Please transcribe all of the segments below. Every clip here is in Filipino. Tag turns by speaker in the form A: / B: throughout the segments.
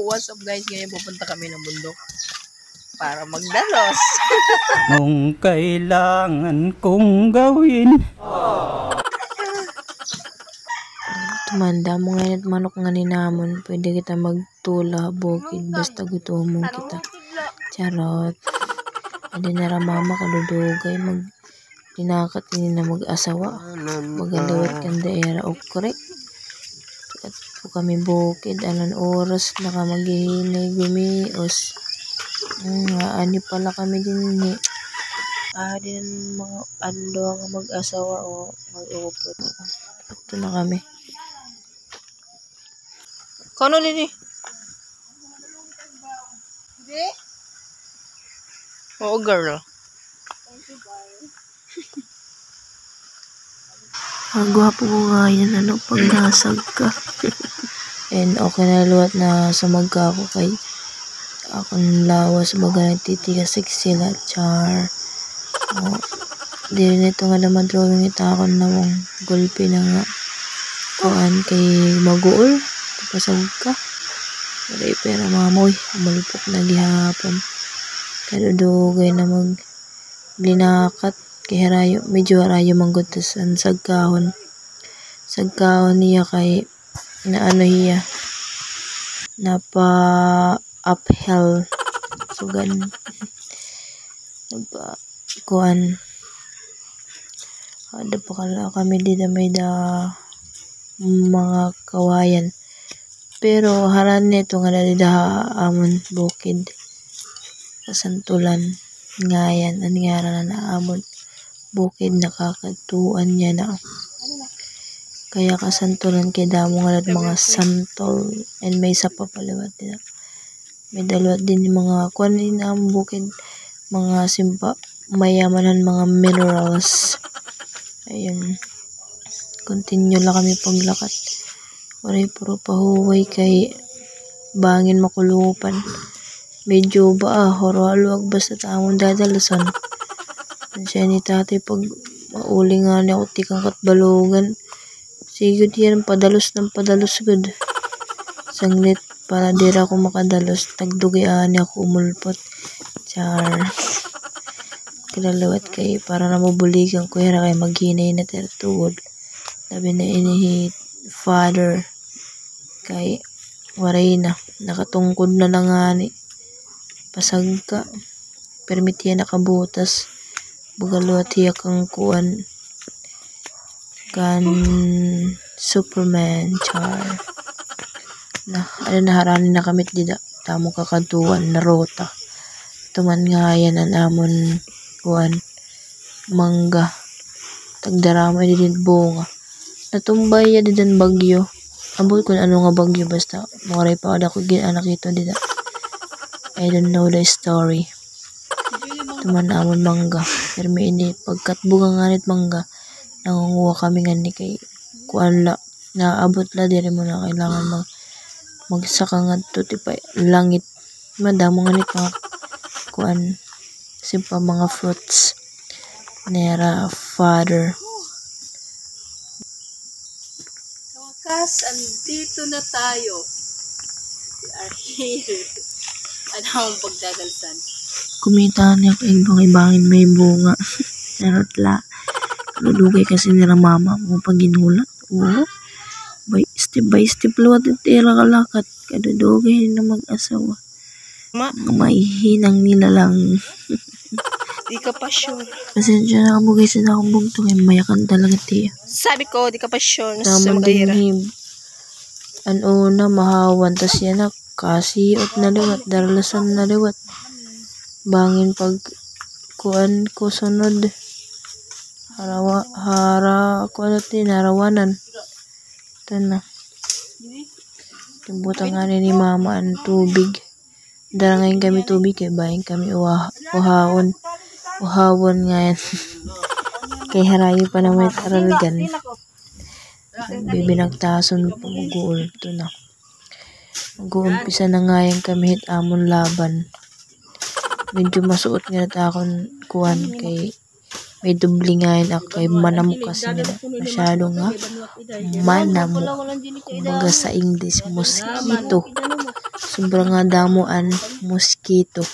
A: what's up guys? Ngayon pupunta kami ng bundok para magdalos.
B: Kung kailangan kong gawin.
C: Tumanda mo ngayon at manok nga ni namon. Pwede kita magtula, bukid, basta gutomong kita. Charot. Adi na mama kadudugay dinakat ini na mag-asawa. Magalawat kan daera o korek. At po kami bukid, anon oras na ka maghihinay gumios. Ani pala kami din ni. Din mga ando ang mag-asawa o mag-uupot. Ito na kami.
A: Kano nini?
D: Hindi?
A: Oo girl.
C: Ang gwapo ko nga yan, pag nasag ka. And okay na luwat na sumagka ako kay akong lawas baga nagtitigas sila, char. Di rin ito nga naman drawing ito ako namang gulpi na nga kuan kay maguol. Pasag ka. Maray pera mamoy, malupok na gihapon. Kadudugay na linakat kay harayo, medyo harayo manggutas ang sagkahon niya kay na ano hiya napa uphill sugan napa kuan ada pa kala kami dito may mga kawayan pero haran nito nga dalida amon bukid kasantulan ngayan ang ngara na amon bukid nakakatuan niya na kaya kasantulan kay damo nga mga santol and may isa pa palawat din may dalawat din mga kuan din ang bukid mga simpa mayamanan mga minerals ayun continue lang kami paglakat waray puro pahuway kay bangin makulupan medyo ba horo-aluag basta tamon dadalasan siya ni tatay pag mauli nga niya ako tikang katbalugan sigod yan padalos good sanglit para dira ako makadalos tagdugayaan niya ako umulpot char kilalawat kay para na mabuligan ko hira kay maghinay na tertuod labi na inihit father kay waray na nakatungkod na lang nga ni pasag ka permitiya nakabutas bugalwat hiya kang kuan kan Superman char na ano naharanin na kamit dida tamo kakaduan na rota tuman nga yan ang amon kuan mangga tagdarama din bunga natumbay ya din bagyo ambot kung ano nga bagyo basta maray pa kada ko anak ito dida I don't know the story tuman amon mangga pero may ini pagkat bunga nga nit mangga nangunguha kami nga ni kay kuan la naabot la diri mo na kailangan magsaka nga to tipay langit madamo nga nit mga kuan simpa mga fruits nera father
D: Sa wakas, andito na tayo. We are here. Ano ang pagdadalsan?
C: kumita niya kay ibang-ibangin may bunga charot la kalulugay kasi nila mama mo pag ginulat by step luwat tira kalakat kadudugay na mag-asawa maihinang nila lang
A: Di ka pa sure.
C: pasensya na kamugay sa akong bugtong ay mayakan talaga tiya
A: Sabi ko, di ka pa sure.
C: naman din ano na mahawan tas yan na kasiot na liwat darlasan na liwat bangin pag kuan ko sunod kuan natin harawanan ito na timbutan nga ni mama ang tubig darangayin kami tubig kay bahin kami uhawon nga yan kay harayo pa na may taralgan bibinagtason pumuguol ito na mag-uumpisa na nga yan kami hit amon laban medyo masuot nga natakon kuan kay may dublingayan ako kay manamok kasi nga masyado nga manamok. Kumaga sa English, mosquito. Sobrang nga damuan, mosquito.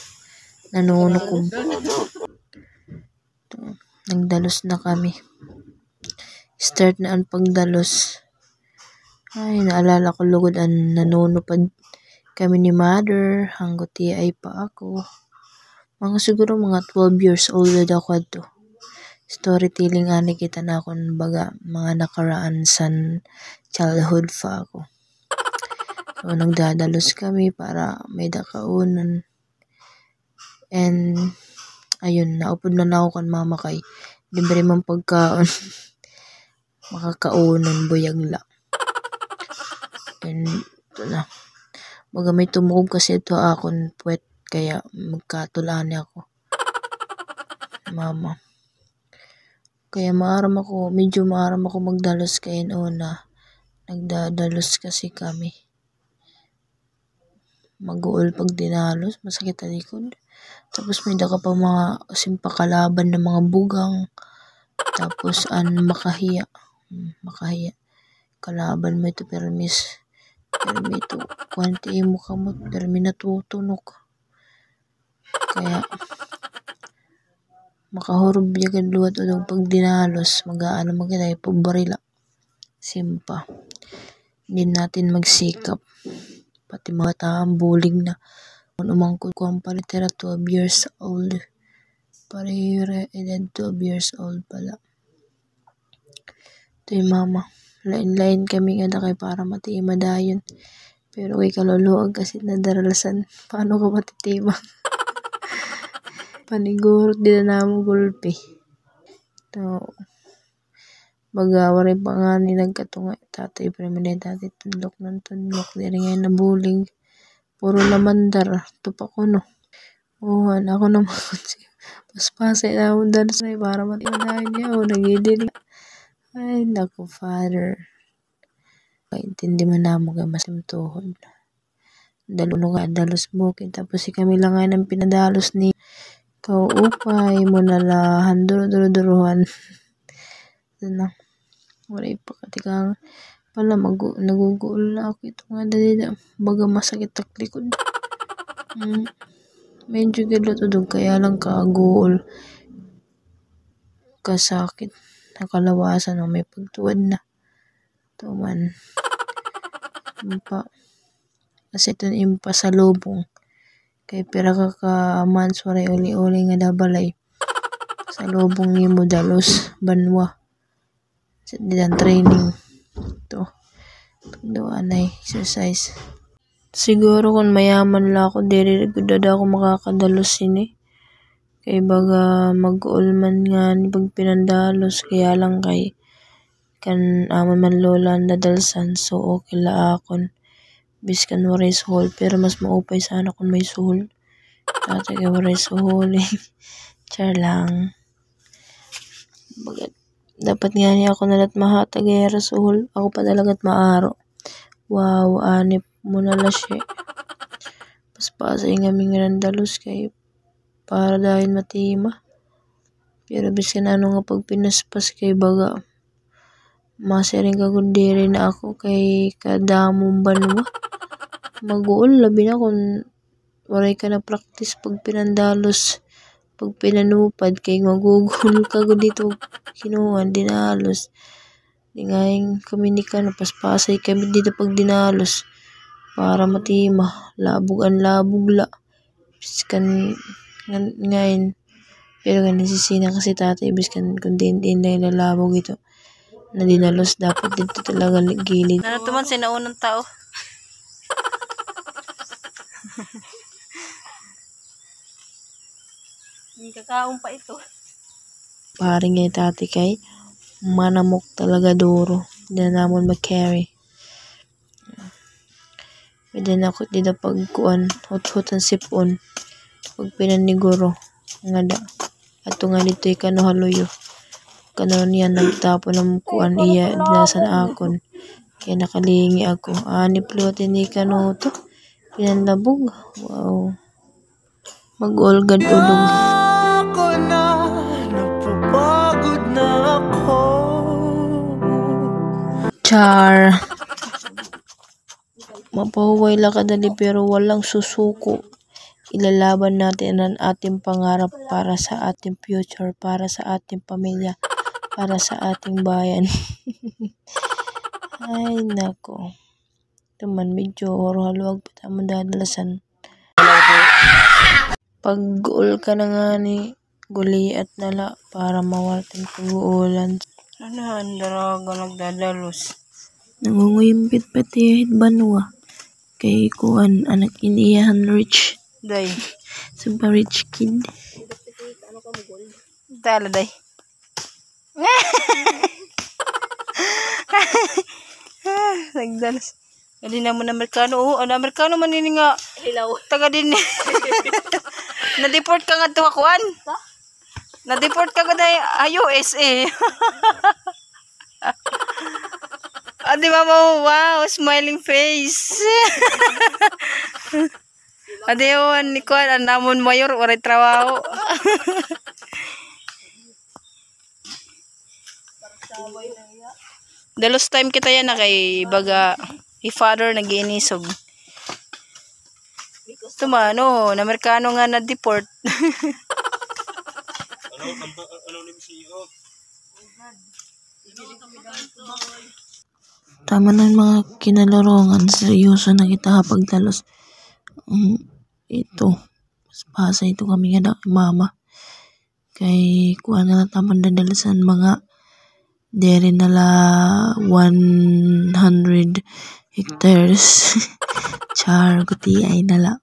C: Nanunukob. Nagdalos na kami. Start na ang pagdalos. Ay, naalala ko lugod ang nanunupad kami ni mother. Hanggot ay pa ako. Siguro mga 12 years old ako to. Storytelling ani kita na akong baga mga nakaraan sa childhood fa ako. So, nagdadalos kami para may dakaunan. And, ayun, naupod na ako kan mama kay libre man pagkaon. Makakaunan, buyagla. And, ito na. Baga may tumukob kasi ito akong puwet. Kaya magkatulani ako. Mama. Kaya medyo maaram ako magdalos kayo una. Nagdadalos kasi kami. Mag-uol pag dinalos, masakit ang likod. Tapos may daka pa mga simpakalaban ng mga bugang. Tapos makahiya. Makahiya. Kalaban mo ito permis. Permi ito. Kwanti mo kamot. Permi natutunok. Kaya makahurub niya kaduat o pag dinalos mag-aano magkita pabarila simpa hindi natin magsikap pati mga taang bulig na umangkod ko ang palitera 12 years old parehira edad 12 years old pala ito yung mama lain-lain kami nga kay para matima dayon pero kay kaluluwag kasi nadaralasan paano ka matitima panigurot din na mo gulpi. To bagawari pa nga ni nagkatunga tatay permanent tatay tudlok ng tudlok diri nga nabulig. Puro lamandar tupa ko no. Ako naman paspasay na mo dan sa para matiwadahin niya o nagidili. Ay naku father. Kaintindi man na mo kay masimtuhod. Daluno nga dalos bukid tapos si kami lang nga ng pinadalos ni upay mo nalahan duro-duruhan. Na. Wala pa katikang pala naguguol na ako ito nga dali baga masakit ang likod. Medyo galutudog kaya lang kaguol kasakit nakalawasan o may pagtuwad na. Ito man. Kasi ito impasalubong. Kay pira ka months waray uli-uli nga dabalay sa lubong ni mo dalos banwa sa diyan training to doon ay exercise siguro kung mayaman la ako diri gudada ako makakadalos ini kay baga mag-uol man nga ni pag pinandalos kaya lang kay kan amon man lola nadalsan so okay la akon biskan waray suhol pero mas maupay sana kung may suhol tatay kay waray suhol char lang bagat dapat nga niya ako nalat mahatag ay suhol ako pa talagat maaro wow anip mo nala siya paspasay nga mingan dalos kay para dahil matima pero biskan ano nga pag pinaspas kay baga masiring kagundiri na ako kay kadamong banwa mag-uol labi na kung waray ka na practice pag pinandalos pag pinanupad kay magugul ka dito kinuhan dinalos di nga yung kaminika na paspasay kami dito pag dinalos para matima labog la biskan ngayon pero nasisina kasi tatay biskan kung din na ilalabog ito na dinalos dapat dito talaga gilid
A: Ano tuman sinaunang tao? Kakaon pa ito.
C: Pare nga tati kay manamok talaga duro. Hindi na namon mag-carry. Pwede na ako dito pagkuan. Hot-hotan sipon. Pag pinaniguro. Nga da. Ato nga dito ikano haluyo. Kano niya nagtapo ng kuan iya. Dinasan akon. Kaya nakalingi ako. Niplutin ni kano to. Pinanlabog. Wow. Mag-olgad ulog.
B: Ako na nagpapalagay
C: Char. Mapahuway lang kadali pero walang susuko. Ilalaban natin ang ating pangarap para sa ating future, para sa ating pamilya, para sa ating bayan. Ay, nako. Ito man, medyo haluwag pa tayo dadalasan. Pag-goal ka na nga ni guliat nala para mawartan pag-uulan.
A: Ano, andaraga nagdadalos.
C: Nangunguyimpit pati banwa. Kay kuan anak iniyahan rich.
A: Day.
C: Super rich kid.
A: Tala, day. Nagdalos. Hindi naman Amerikano. Oh, ang Amerikano manini nga.
D: Hilaw.
A: Taga din. Na-deport ka nga to akuan. Na-deport ka nga na USA. Di ba mo? Wow, smiling face. Adi yun, ni Kuan, ang namon mayor, waray trabaho. The last time kita yan na kay baga i-father nag-iinisog. Tumano, na Amerikano nga na-deport.
C: Tama na mga kinalarongan. Seryoso na kita pagdalos. Ito. Pasa ito kami nga na mama. Kay kuha na tamang dadalasan mga dere nala 100 hectares. Char, guti ay nala.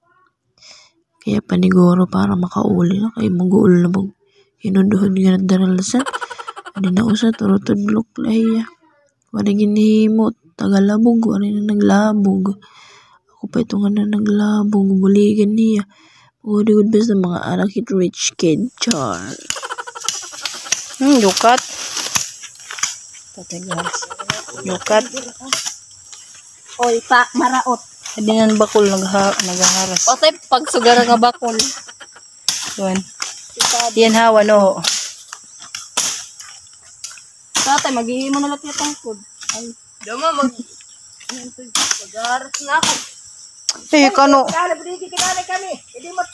C: Kaya paniguro para makauli na. Kaya mag-uul na mag hinuduhod nga na dadalasan. Ano na usa, turutudlok laya. Wala ginimot, tagalabog, wala na naglabog. Ako pa ito nga na naglabog, buligan niya. Pagod basta mga arakit rich kid, char.
A: Lukat. Tatagas. Lukat.
D: Oy, pa, maraot.
A: Hindi nga bakol naghaharas.
D: Patay pagsugar nga bakol.
A: Yun. Yan hawa no.
D: Tatay, mag-iimo na lang yung tangkod. Ay, dama, mag-aras na ako.
A: Eh, kano?
D: Kala, brigi, kinala kami. Hindi mo,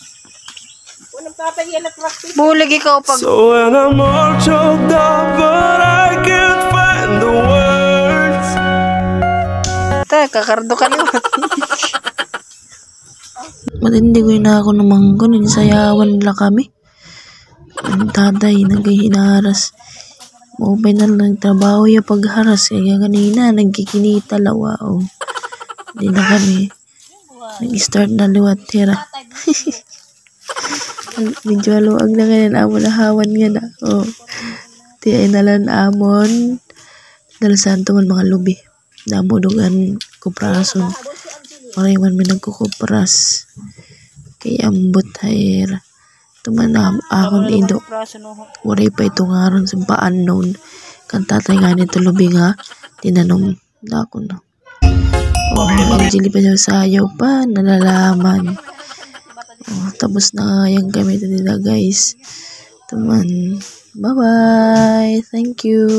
D: unang tatay yan na practice.
A: Bulig ikaw pag...
E: So when I'm all choked up but I can't find the words.
A: Kakardo ka liwat.
C: Matindi ko na ako namang ko, nagsayawan nila kami. Ang tatay, nagahinaras. Mabay na lang trabaho yung pagharas. Kaya kanina, nagkikinita lawa. Oh. Hindi na kami. Nag-start na liwat. Tira. Medyo aluag na ganyan. Amo na hawan nga na. Oh. Tiay na lang amon. Dalasan tuman mga lubi. Namudugan kuprason. Marayman may nagkukupras. Kaya ambot hayra. Tumanam akon ido. Waray pa ito nga ron sa pa-unknown. Kantatay nga nito lubi nga. Tinanom na ako na. Oh, nagjili pa siya sayaw pa. Nalalaman. Oh, tapos na nga yung gamit nila guys. Tuman. Bye-bye. Thank you.